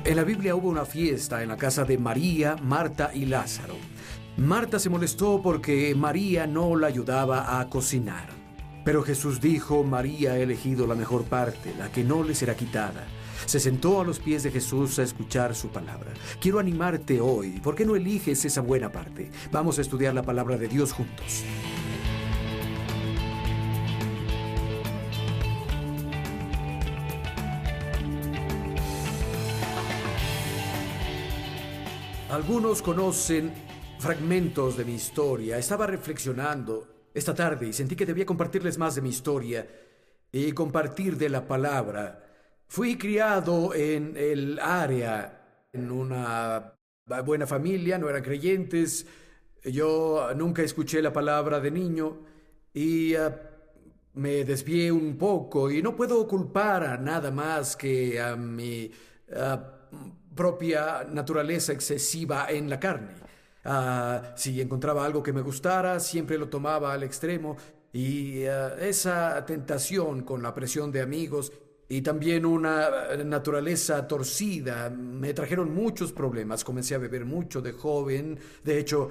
En la Biblia hubo una fiesta en la casa de María, Marta y Lázaro. Marta se molestó porque María no la ayudaba a cocinar. Pero Jesús dijo: María ha elegido la mejor parte, la que no le será quitada. Se sentó a los pies de Jesús a escuchar su palabra. Quiero animarte hoy. ¿Por qué no eliges esa buena parte? Vamos a estudiar la palabra de Dios juntos. Algunos conocen fragmentos de mi historia. Estaba reflexionando esta tarde y sentí que debía compartirles más de mi historia y compartir de la palabra. Fui criado en el área, en una buena familia, no eran creyentes. Yo nunca escuché la palabra de niño y me desvié un poco y no puedo culpar a nada más que a mi propia naturaleza excesiva en la carne. Si encontraba algo que me gustara, siempre lo tomaba al extremo y esa tentación con la presión de amigos y también una naturaleza torcida me trajeron muchos problemas. Comencé a beber mucho de joven. De hecho,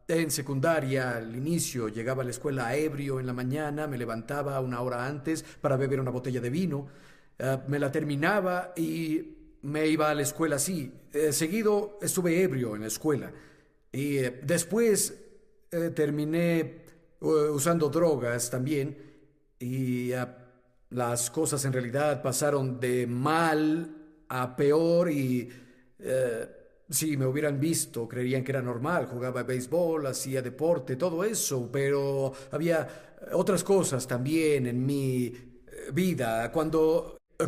en secundaria, al inicio, llegaba a la escuela ebrio en la mañana, me levantaba una hora antes para beber una botella de vino, me la terminaba y me iba a la escuela así. Seguido estuve ebrio en la escuela. Y después terminé usando drogas también. Y las cosas en realidad pasaron de mal a peor. Y si me hubieran visto, creerían que era normal. Jugaba béisbol, hacía deporte, todo eso. Pero había otras cosas también en mi vida.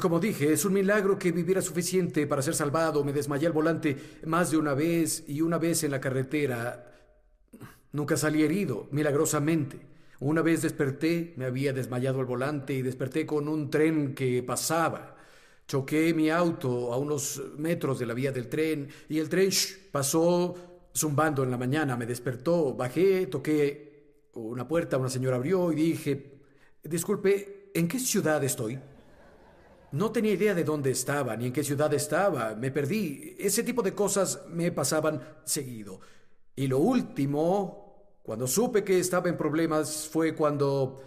Como dije, es un milagro que viviera suficiente para ser salvado. Me desmayé al volante más de una vez y una vez en la carretera. Nunca salí herido, milagrosamente. Una vez desperté, me había desmayado al volante y desperté con un tren que pasaba. Choqué mi auto a unos metros de la vía del tren y el tren pasó zumbando en la mañana. Me despertó, bajé, toqué una puerta, una señora abrió y dije: disculpe, ¿en qué ciudad estoy? No tenía idea de dónde estaba, ni en qué ciudad estaba. Me perdí. Ese tipo de cosas me pasaban seguido. Y lo último, cuando supe que estaba en problemas, fue cuando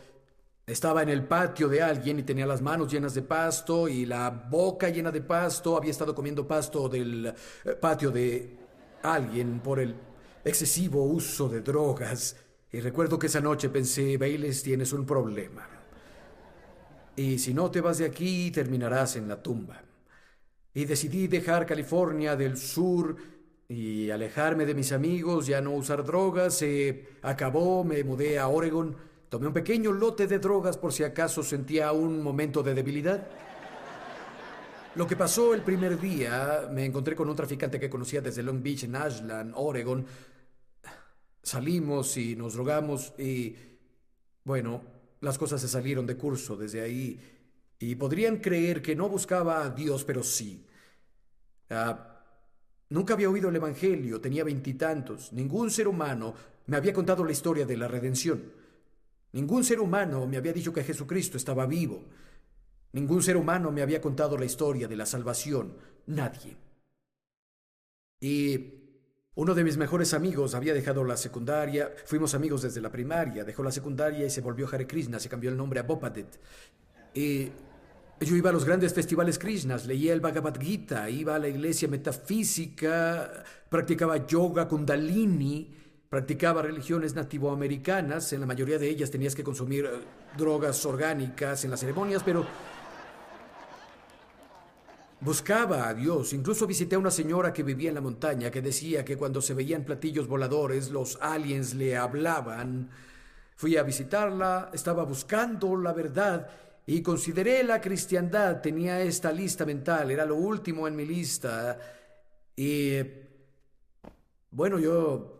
estaba en el patio de alguien y tenía las manos llenas de pasto y la boca llena de pasto. Había estado comiendo pasto del patio de alguien por el excesivo uso de drogas. Y recuerdo que esa noche pensé: Bayless, tienes un problema. Y si no te vas de aquí, terminarás en la tumba. Y decidí dejar California del Sur y alejarme de mis amigos, ya no usar drogas. Se acabó, me mudé a Oregon. Tomé un pequeño lote de drogas por si acaso sentía un momento de debilidad. Lo que pasó el primer día, me encontré con un traficante que conocía desde Long Beach, en Ashland, Oregon. Salimos y nos drogamos y, bueno, las cosas se salieron de curso desde ahí y podrían creer que no buscaba a Dios, pero sí. Ah, Nunca había oído el Evangelio, tenía veintitantos. Ningún ser humano me había contado la historia de la redención. Ningún ser humano me había dicho que Jesucristo estaba vivo. Ningún ser humano me había contado la historia de la salvación. Nadie. Y uno de mis mejores amigos había dejado la secundaria. Fuimos amigos desde la primaria. Dejó la secundaria y se volvió Hare Krishna. Se cambió el nombre a Bopadet. Y yo iba a los grandes festivales Krishnas. Leía el Bhagavad Gita. Iba a la iglesia metafísica. Practicaba yoga, kundalini. Practicaba religiones nativoamericanas. En la mayoría de ellas tenías que consumir drogas orgánicas en las ceremonias, pero buscaba a Dios. Incluso visité a una señora que vivía en la montaña que decía que cuando se veían platillos voladores, los aliens le hablaban. Fui a visitarla, estaba buscando la verdad y consideré la cristiandad. Tenía esta lista mental, era lo último en mi lista. Y bueno, yo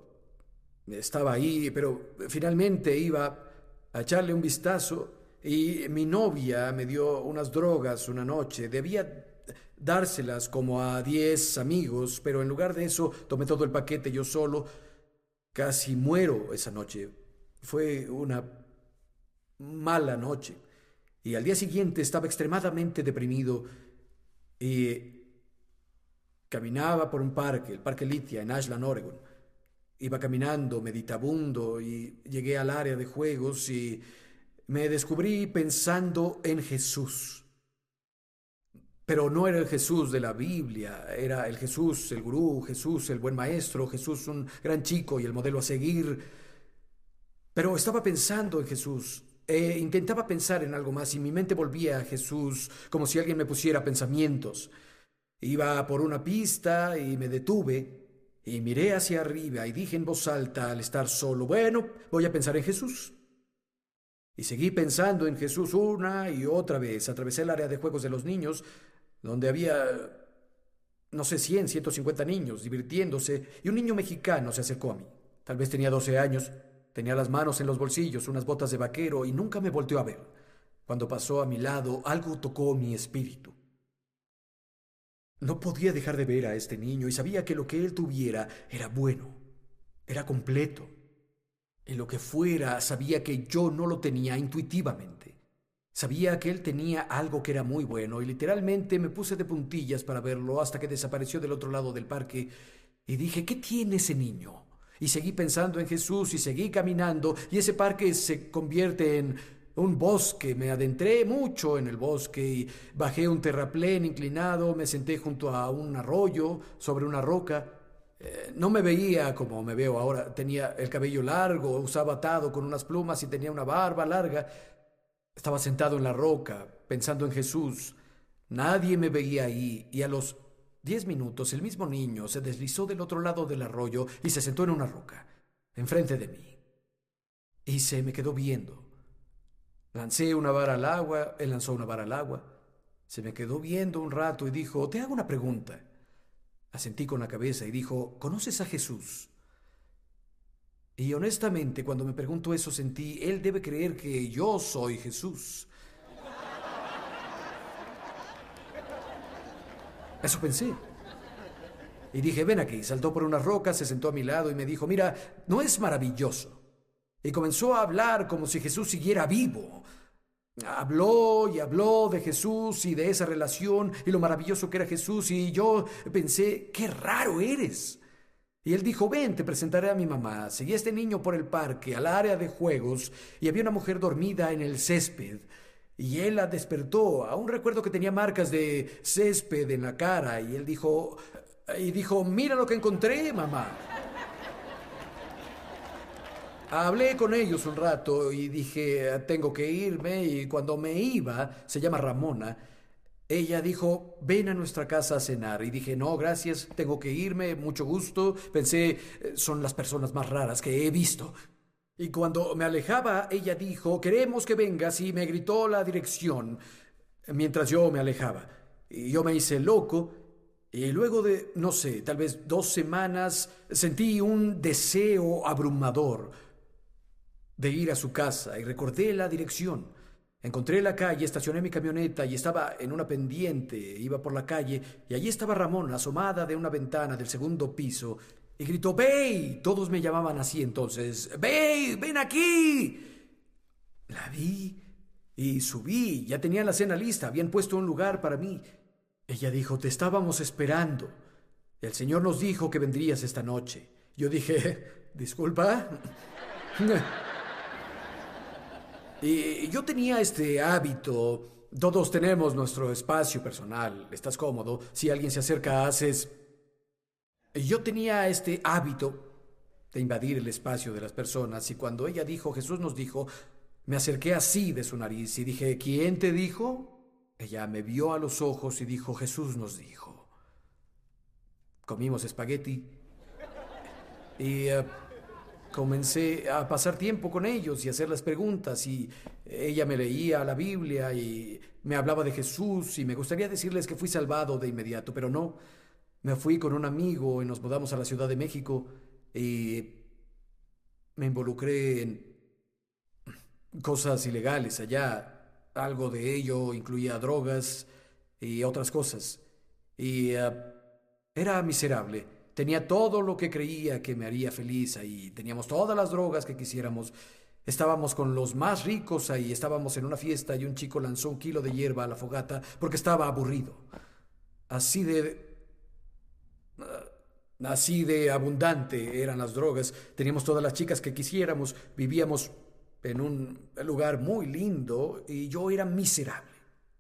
estaba ahí, pero finalmente iba a echarle un vistazo y mi novia me dio unas drogas una noche. Debía dárselas como a 10 amigos, pero en lugar de eso tomé todo el paquete yo solo. Casi muero esa noche. Fue una mala noche. Y al día siguiente estaba extremadamente deprimido y Caminaba por un parque, el Parque Lithia, en Ashland, Oregon. Iba caminando, meditabundo, y llegué al área de juegos y me descubrí pensando en Jesús. Pero no era el Jesús de la Biblia, era el Jesús, el gurú, Jesús, el buen maestro, Jesús, un gran chico y el modelo a seguir. Pero estaba pensando en Jesús. Intentaba pensar en algo más y mi mente volvía a Jesús como si alguien me pusiera pensamientos. Iba por una pista y me detuve y miré hacia arriba y dije en voz alta al estar solo, bueno, voy a pensar en Jesús. Y seguí pensando en Jesús una y otra vez. Atravesé el área de juegos de los niños, donde había, no sé, 100, 150 niños divirtiéndose, y un niño mexicano se acercó a mí. Tal vez tenía 12 años, tenía las manos en los bolsillos, unas botas de vaquero, y nunca me volteó a ver. Cuando pasó a mi lado, algo tocó mi espíritu. No podía dejar de ver a este niño y sabía que lo que él tuviera era bueno, era completo. En lo que fuera, sabía que yo no lo tenía intuitivamente. Sabía que él tenía algo que era muy bueno y literalmente me puse de puntillas para verlo hasta que desapareció del otro lado del parque y dije, ¿qué tiene ese niño? Y seguí pensando en Jesús y seguí caminando y ese parque se convierte en un bosque. Me adentré mucho en el bosque y bajé un terraplén inclinado, me senté junto a un arroyo sobre una roca. No me veía como me veo ahora. Tenía el cabello largo, usaba atado con unas plumas y tenía una barba larga. Estaba sentado en la roca, pensando en Jesús. Nadie me veía ahí y a los 10 minutos el mismo niño se deslizó del otro lado del arroyo y se sentó en una roca, enfrente de mí. Y se me quedó viendo. Lancé una vara al agua, él lanzó una vara al agua. Se me quedó viendo un rato y dijo, te hago una pregunta. Asentí con la cabeza y dijo, ¿conoces a Jesús? Y honestamente, cuando me preguntó eso, sentí, él debe creer que yo soy Jesús. Eso pensé. Y dije, ven aquí. Saltó por una roca, se sentó a mi lado y me dijo, mira, ¿no es maravilloso? Y comenzó a hablar como si Jesús siguiera vivo. Habló y habló de Jesús y de esa relación y lo maravilloso que era Jesús y yo pensé, qué raro eres. Y él dijo, ven, te presentaré a mi mamá. Seguí a este niño por el parque, al área de juegos, y había una mujer dormida en el césped. Y él la despertó. Aún recuerdo que tenía marcas de césped en la cara. Y él dijo, mira lo que encontré, mamá. Hablé con ellos un rato y dije, tengo que irme. Y cuando me iba, se llama Ramona, ella dijo, ven a nuestra casa a cenar. Y dije, no, gracias, tengo que irme, mucho gusto. Pensé, son las personas más raras que he visto. Y cuando me alejaba, ella dijo, queremos que vengas, y me gritó la dirección mientras yo me alejaba. Y yo me hice loco, y luego de, no sé, tal vez 2 semanas, sentí un deseo abrumador de ir a su casa y recordé la dirección. Encontré la calle, estacioné mi camioneta y estaba en una pendiente. Iba por la calle y allí estaba Ramón, asomada de una ventana del segundo piso, y gritó, ¡Bey! Todos me llamaban así entonces. ¡Bey! ¡Ven aquí! La vi y subí. Ya tenían la cena lista, habían puesto un lugar para mí. Ella dijo, te estábamos esperando. El Señor nos dijo que vendrías esta noche. Yo dije, ¿disculpa? Y yo tenía este hábito. Todos tenemos nuestro espacio personal. Estás cómodo. Si alguien se acerca, haces... Yo tenía este hábito de invadir el espacio de las personas. Y cuando ella dijo, Jesús nos dijo, me acerqué así de su nariz y dije, ¿quién te dijo? Ella me vio a los ojos y dijo, Jesús nos dijo. Comimos espagueti y... comencé a pasar tiempo con ellos y hacerles preguntas y ella me leía la Biblia y me hablaba de Jesús y me gustaría decirles que fui salvado de inmediato, pero no. Me fui con un amigo y nos mudamos a la Ciudad de México y me involucré en cosas ilegales allá. Algo de ello incluía drogas y otras cosas. Y era miserable. Tenía todo lo que creía que me haría feliz ahí. Teníamos todas las drogas que quisiéramos. Estábamos con los más ricos ahí. Estábamos en una fiesta y un chico lanzó 1 kilo de hierba a la fogata porque estaba aburrido. Así de Así de abundante eran las drogas. Teníamos todas las chicas que quisiéramos. Vivíamos en un lugar muy lindo y yo era miserable.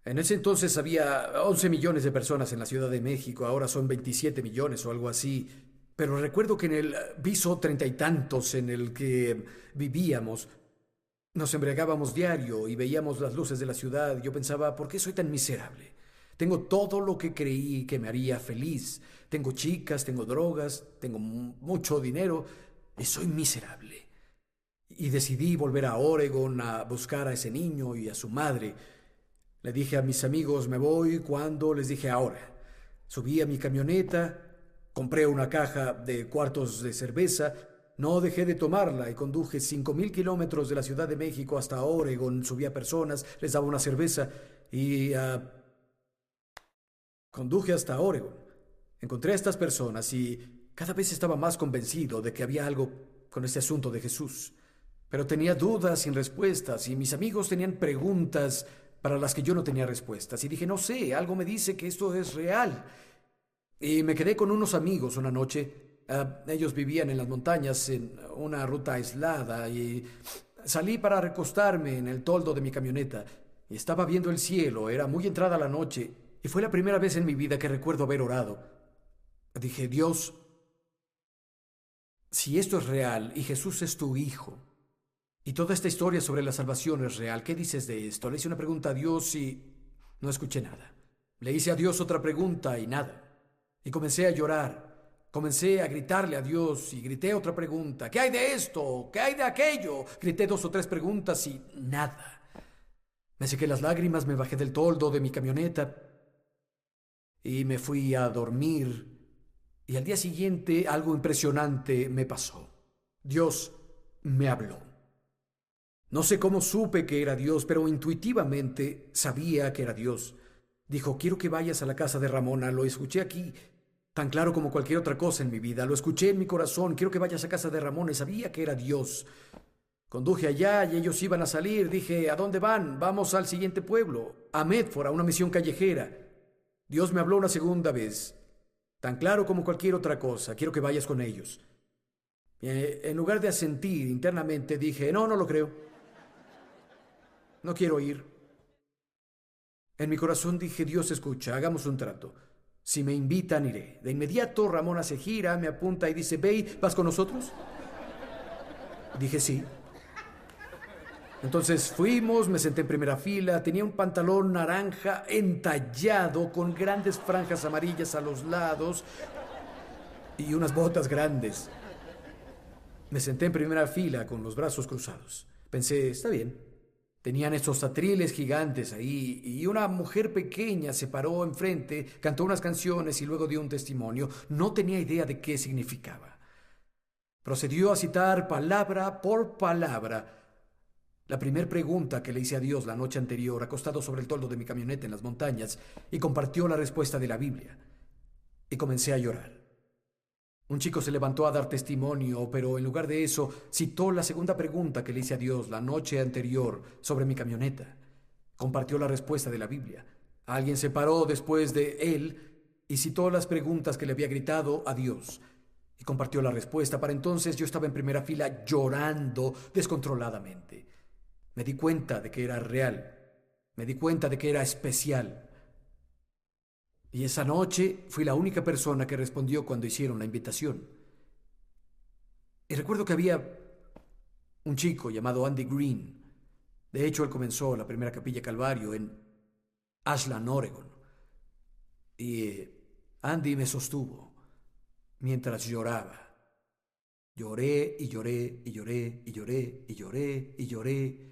En ese entonces había 11 millones de personas en la Ciudad de México. Ahora son 27 millones o algo así. Pero recuerdo que en el piso treinta y tantos en el que vivíamos, nos embriagábamos diario y veíamos las luces de la ciudad. Yo pensaba, ¿por qué soy tan miserable? Tengo todo lo que creí que me haría feliz. Tengo chicas, tengo drogas, tengo mucho dinero y soy miserable. Y decidí volver a Oregon a buscar a ese niño y a su madre. Le dije a mis amigos, me voy cuando, les dije ahora. Subí a mi camioneta, compré una caja de cuartos de cerveza, no dejé de tomarla y conduje 5.000 kilómetros de la Ciudad de México hasta Oregon. Subí a personas, les daba una cerveza y conduje hasta Oregon. Encontré a estas personas y cada vez estaba más convencido de que había algo con este asunto de Jesús. Pero tenía dudas sin respuestas y mis amigos tenían preguntas para las que yo no tenía respuestas. Y dije, no sé, algo me dice que esto es real. Y me quedé con unos amigos una noche. Ellos vivían en las montañas en una ruta aislada y salí para recostarme en el toldo de mi camioneta y estaba viendo el cielo. Era muy entrada la noche y fue la primera vez en mi vida que recuerdo haber orado. Dije, Dios, si esto es real y Jesús es tu hijo y toda esta historia sobre la salvación es real, ¿qué dices de esto? Le hice una pregunta a Dios y no escuché nada. Le hice a Dios otra pregunta y nada. Y comencé a llorar. Comencé a gritarle a Dios y grité otra pregunta. ¿Qué hay de esto? ¿Qué hay de aquello? Grité 2 o 3 preguntas y nada. Me sequé las lágrimas, me bajé del toldo de mi camioneta y me fui a dormir. Y al día siguiente algo impresionante me pasó. Dios me habló. No sé cómo supe que era Dios, pero intuitivamente sabía que era Dios. Dijo, quiero que vayas a la casa de Ramona. Lo escuché aquí, tan claro como cualquier otra cosa en mi vida. Lo escuché en mi corazón. Quiero que vayas a casa de Ramona. Y sabía que era Dios. Conduje allá y ellos iban a salir. Dije, ¿a dónde van? Vamos al siguiente pueblo, a Medford, a una misión callejera. Dios me habló una segunda vez, tan claro como cualquier otra cosa. Quiero que vayas con ellos. En lugar de asentir internamente, dije, no lo creo. No quiero ir. En mi corazón dije, Dios escucha, hagamos un trato. Si me invitan, iré. De inmediato Ramona se gira, me apunta y dice, ve, ¿vas con nosotros? Dije, sí. Entonces fuimos, me senté en primera fila, tenía un pantalón naranja entallado con grandes franjas amarillas a los lados y unas botas grandes. Me senté en primera fila con los brazos cruzados. Pensé, está bien. Tenían esos atriles gigantes ahí y una mujer pequeña se paró enfrente, cantó unas canciones y luego dio un testimonio. No tenía idea de qué significaba. Procedió a citar palabra por palabra la primera pregunta que le hice a Dios la noche anterior, acostado sobre el toldo de mi camioneta en las montañas, y compartió la respuesta de la Biblia. Y comencé a llorar. Un chico se levantó a dar testimonio, pero en lugar de eso, citó la segunda pregunta que le hice a Dios la noche anterior sobre mi camioneta. Compartió la respuesta de la Biblia. Alguien se paró después de él y citó las preguntas que le había gritado a Dios. Y compartió la respuesta. Para entonces yo estaba en primera fila llorando descontroladamente. Me di cuenta de que era real. Me di cuenta de que era especial. Y esa noche fui la única persona que respondió cuando hicieron la invitación. Y recuerdo que había un chico llamado Andy Green. De hecho, él comenzó la primera capilla Calvario en Ashland, Oregon. Y Andy me sostuvo mientras lloraba. Lloré y lloré y lloré y lloré y lloré y lloré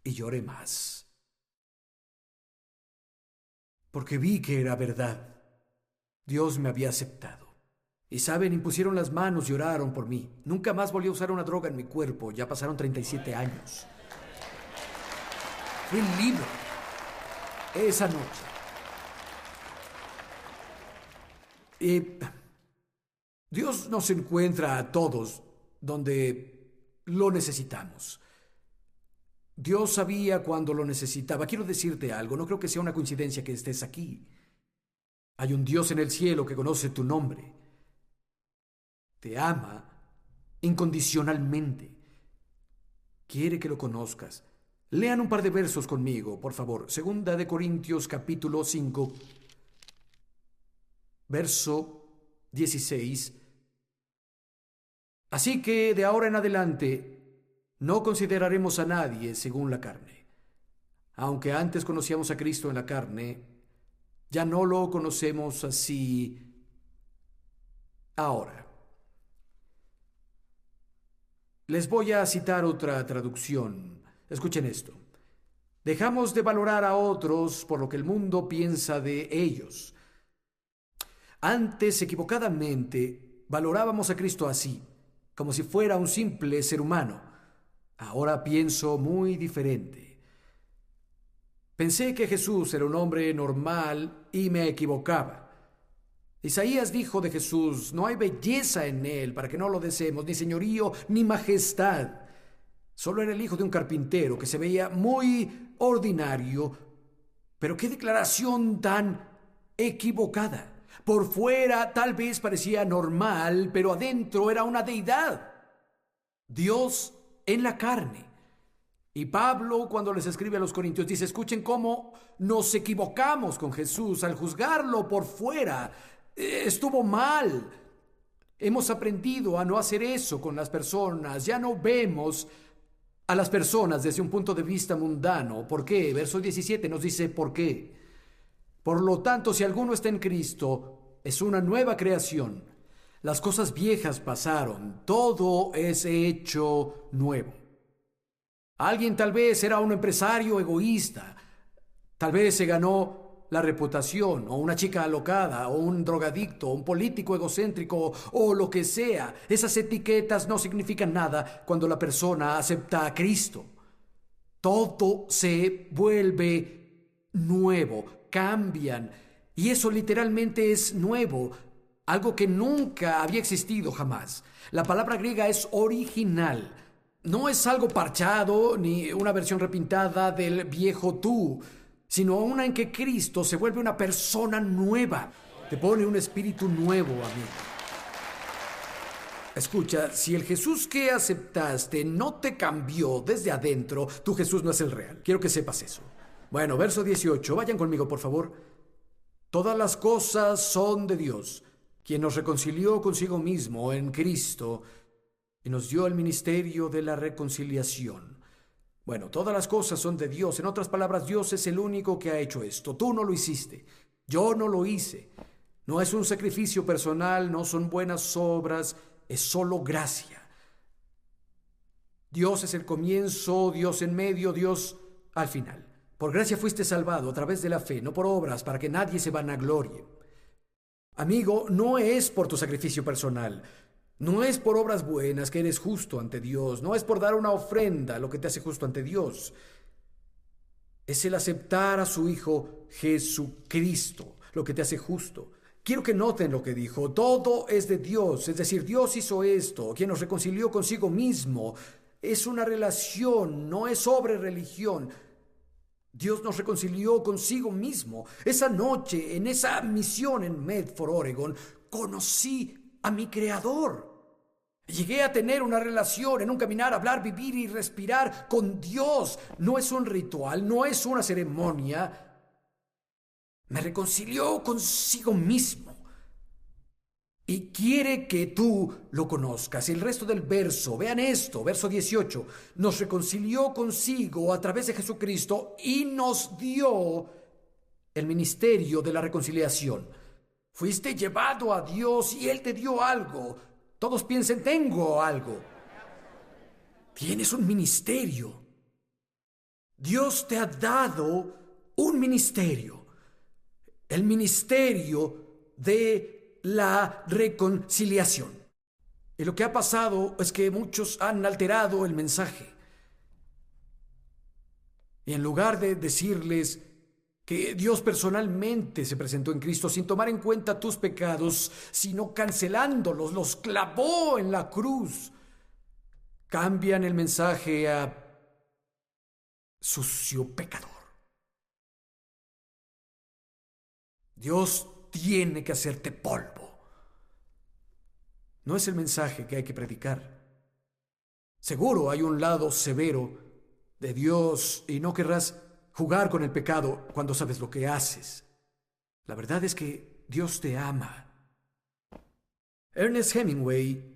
y lloré más. Porque vi que era verdad. Dios me había aceptado. Y saben, impusieron las manos y oraron por mí. Nunca más volví a usar una droga en mi cuerpo. Ya pasaron 37 años. Fui libre esa noche. Y Dios nos encuentra a todos donde lo necesitamos. Dios sabía cuándo lo necesitaba. Quiero decirte algo, no creo que sea una coincidencia que estés aquí. Hay un Dios en el cielo que conoce tu nombre. Te ama incondicionalmente. Quiere que lo conozcas. Lean un par de versos conmigo, por favor. Segunda de Corintios capítulo 5, verso 16. Así que de ahora en adelante no consideraremos a nadie según la carne. Aunque antes conocíamos a Cristo en la carne, ya no lo conocemos así ahora. Les voy a citar otra traducción. Escuchen esto. Dejamos de valorar a otros por lo que el mundo piensa de ellos. Antes, equivocadamente, valorábamos a Cristo así, como si fuera un simple ser humano. Ahora pienso muy diferente. Pensé que Jesús era un hombre normal y me equivocaba. Isaías dijo de Jesús: no hay belleza en él para que no lo deseemos, ni señorío, ni majestad. Solo era el hijo de un carpintero que se veía muy ordinario. Pero qué declaración tan equivocada. Por fuera tal vez parecía normal, pero adentro era una deidad. Dios en la carne. Y Pablo, cuando les escribe a los Corintios, dice: escuchen cómo nos equivocamos con Jesús al juzgarlo por fuera. Estuvo mal. Hemos aprendido a no hacer eso con las personas. Ya no vemos a las personas desde un punto de vista mundano. ¿Por qué? Verso 17 nos dice ¿por qué? Por lo tanto, si alguno está en Cristo, es una nueva creación. Las cosas viejas pasaron, todo es hecho nuevo. Alguien tal vez era un empresario egoísta, tal vez se ganó la reputación, o una chica alocada, o un drogadicto, o un político egocéntrico, o lo que sea. Esas etiquetas no significan nada cuando la persona acepta a Cristo. Todo se vuelve nuevo, cambian, y eso literalmente es nuevo, algo que nunca había existido jamás. La palabra griega es original. No es algo parchado ni una versión repintada del viejo tú, sino una en que Cristo se vuelve una persona nueva. Te pone un espíritu nuevo, amigo. Escucha, si el Jesús que aceptaste no te cambió desde adentro, tu Jesús no es el real. Quiero que sepas eso. Bueno, verso 18, vayan conmigo, por favor. Todas las cosas son de Dios, quien nos reconcilió consigo mismo en Cristo y nos dio el ministerio de la reconciliación. Bueno, todas las cosas son de Dios. En otras palabras, Dios es el único que ha hecho esto. Tú no lo hiciste. Yo no lo hice. No es un sacrificio personal, no son buenas obras, es solo gracia. Dios es el comienzo, Dios en medio, Dios al final. Por gracia fuiste salvado a través de la fe, no por obras, para que nadie se vanaglorie. Amigo, no es por tu sacrificio personal. No es por obras buenas que eres justo ante Dios. No es por dar una ofrenda lo que te hace justo ante Dios. Es el aceptar a su Hijo Jesucristo lo que te hace justo. Quiero que noten lo que dijo. Todo es de Dios. Es decir, Dios hizo esto, quien nos reconcilió consigo mismo. Es una relación, no es sobre religión. Dios nos reconcilió consigo mismo. Esa noche, en esa misión en Medford, Oregon, conocí a mi Creador. Llegué a tener una relación, en un caminar, hablar, vivir y respirar con Dios. No es un ritual, no es una ceremonia. Me reconcilió consigo mismo. Y quiere que tú lo conozcas. El resto del verso, vean esto, verso 18. Nos reconcilió consigo a través de Jesucristo y nos dio el ministerio de la reconciliación. Fuiste llevado a Dios y Él te dio algo. Todos piensen, tengo algo. Tienes un ministerio. Dios te ha dado un ministerio. El ministerio de la reconciliación. Y lo que ha pasado es que muchos han alterado el mensaje. Y en lugar de decirles que Dios personalmente se presentó en Cristo sin tomar en cuenta tus pecados, sino cancelándolos, los clavó en la cruz, cambian el mensaje a sucio pecador. Dios tiene que hacerte polvo. no es el mensaje que hay que predicar. Seguro hay un lado severo de Dios y no querrás jugar con el pecado cuando sabes lo que haces. La verdad es que Dios te ama. Ernest Hemingway,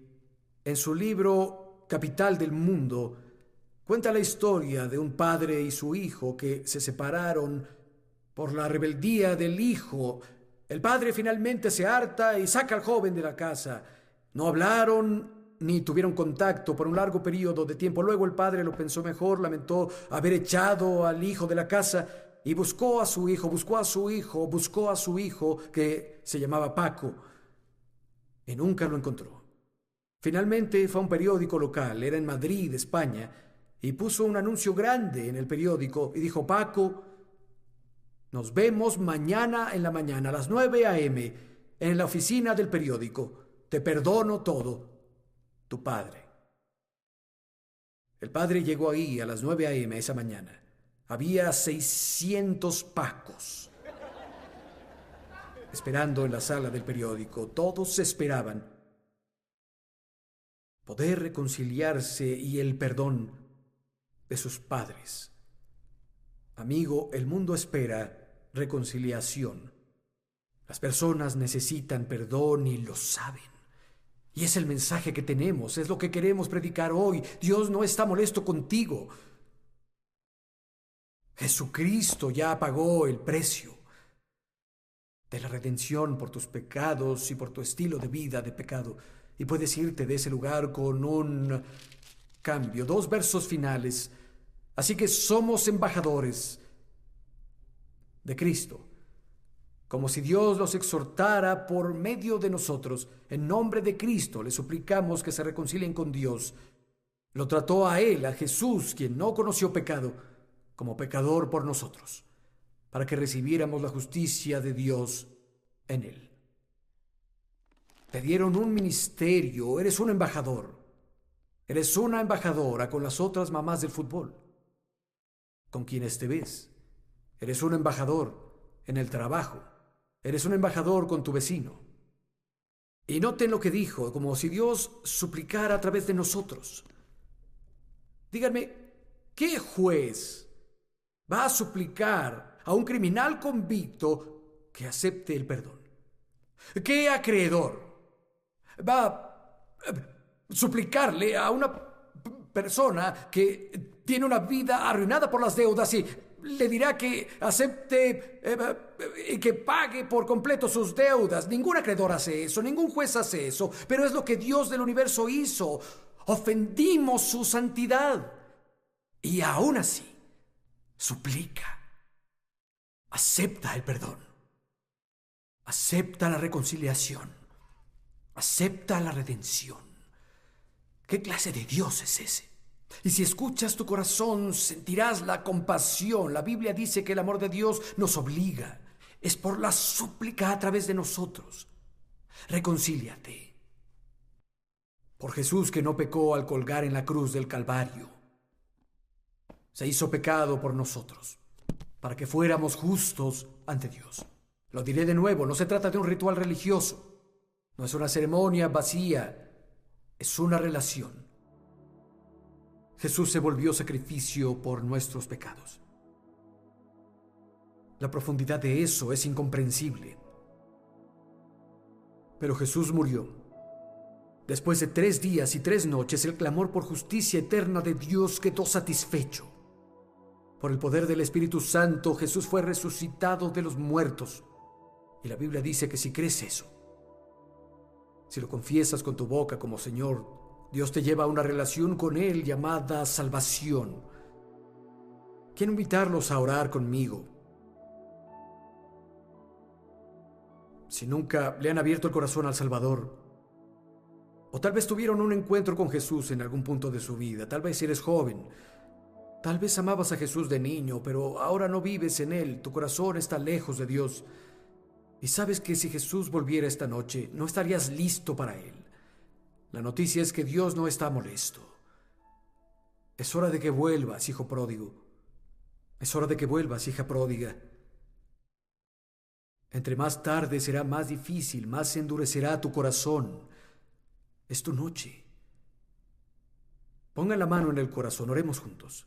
en su libro Capital del Mundo, cuenta la historia de un padre y su hijo que se separaron por la rebeldía del hijo. El padre finalmente se harta y saca al joven de la casa. No hablaron ni tuvieron contacto por un largo periodo de tiempo. Luego el padre lo pensó mejor, lamentó haber echado al hijo de la casa y buscó a su hijo, que se llamaba Paco, y nunca lo encontró. Finalmente fue a un periódico local, era en Madrid, España, y puso un anuncio grande en el periódico y dijo: Paco, nos vemos mañana en la mañana a las 9 a.m. en la oficina del periódico. Te perdono todo. Tu padre. El padre llegó ahí a las 9 a.m. esa mañana. Había 600 Pacos esperando en la sala del periódico. Todos esperaban poder reconciliarse y el perdón de sus padres. Amigo, el mundo espera reconciliación. Las personas necesitan perdón y lo saben. Y es el mensaje que tenemos, es lo que queremos predicar hoy. Dios no está molesto contigo. Jesucristo ya pagó el precio de la redención por tus pecados y por tu estilo de vida de pecado. Y puedes irte de ese lugar con un cambio. 2 versos finales. Así que somos embajadores de Cristo, como si Dios los exhortara por medio de nosotros. En nombre de Cristo les suplicamos que se reconcilien con Dios. Lo trató a Él, a Jesús, quien no conoció pecado, como pecador por nosotros, para que recibiéramos la justicia de Dios en Él. Te dieron un ministerio, eres un embajador. Eres una embajadora con las otras mamás del fútbol, con quienes te ves. Eres un embajador en el trabajo. Eres un embajador con tu vecino. Y noten lo que dijo, como si Dios suplicara a través de nosotros. Díganme, ¿qué juez va a suplicar a un criminal convicto que acepte el perdón? ¿Qué acreedor va a suplicarle a una persona que tiene una vida arruinada por las deudas y le dirá que acepte y que pague por completo sus deudas? Ningún acreedor hace eso, ningún juez hace eso, pero es lo que Dios del universo hizo. Ofendimos su santidad y aún así suplica. Acepta el perdón, acepta la reconciliación, acepta la redención. ¿Qué clase de Dios es ese? Y si escuchas tu corazón, sentirás la compasión. La Biblia dice que el amor de Dios nos obliga. Es por la súplica a través de nosotros. Reconcíliate. Por Jesús, que no pecó al colgar en la cruz del Calvario. Se hizo pecado por nosotros, para que fuéramos justos ante Dios. Lo diré de nuevo, no se trata de un ritual religioso. No es una ceremonia vacía. Es una relación. Jesús se volvió sacrificio por nuestros pecados. La profundidad de eso es incomprensible. Pero Jesús murió. Después de 3 días y 3 noches, el clamor por justicia eterna de Dios quedó satisfecho. Por el poder del Espíritu Santo, Jesús fue resucitado de los muertos. Y la Biblia dice que si crees eso, si lo confiesas con tu boca como Señor, Dios te lleva a una relación con Él llamada salvación. Quiero invitarlos a orar conmigo. Si nunca le han abierto el corazón al Salvador, o tal vez tuvieron un encuentro con Jesús en algún punto de su vida, tal vez eres joven, tal vez amabas a Jesús de niño, pero ahora no vives en Él, tu corazón está lejos de Dios, y sabes que si Jesús volviera esta noche, no estarías listo para Él. La noticia es que Dios no está molesto. Es hora de que vuelvas, hijo pródigo. Es hora de que vuelvas, hija pródiga. Entre más tarde será más difícil, más se endurecerá tu corazón. Es tu noche. Ponga la mano en el corazón, oremos juntos.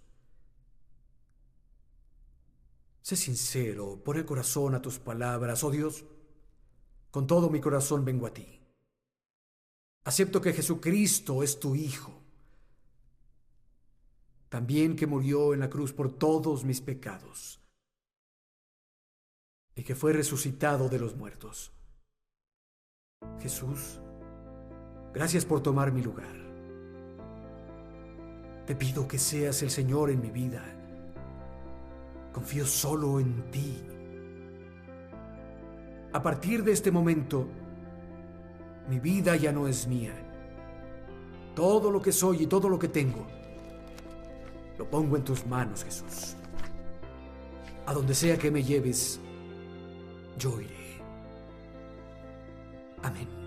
Sé sincero, pon el corazón a tus palabras. Oh Dios, con todo mi corazón vengo a ti. Acepto que Jesucristo es tu Hijo. También que murió en la cruz por todos mis pecados. Y que fue resucitado de los muertos. Jesús, gracias por tomar mi lugar. Te pido que seas el Señor en mi vida. Confío solo en ti. A partir de este momento, mi vida ya no es mía. Todo lo que soy y todo lo que tengo, lo pongo en tus manos, Jesús. A donde sea que me lleves, yo iré. Amén.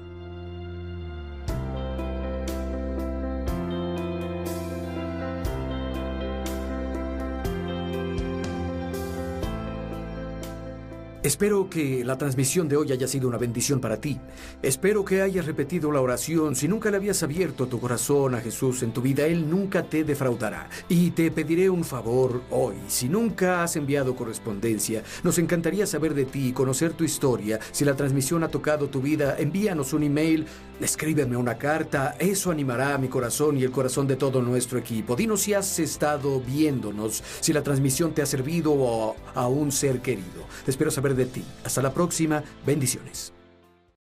Espero que la transmisión de hoy haya sido una bendición para ti. Espero que hayas repetido la oración. Si nunca le habías abierto tu corazón a Jesús en tu vida, Él nunca te defraudará. Y te pediré un favor hoy. Si nunca has enviado correspondencia, nos encantaría saber de ti y conocer tu historia. Si la transmisión ha tocado tu vida, envíanos un email, escríbeme una carta. Eso animará a mi corazón y el corazón de todo nuestro equipo. Dinos si has estado viéndonos, si la transmisión te ha servido o a un ser querido. Espero saber de ti. Hasta la próxima. Bendiciones.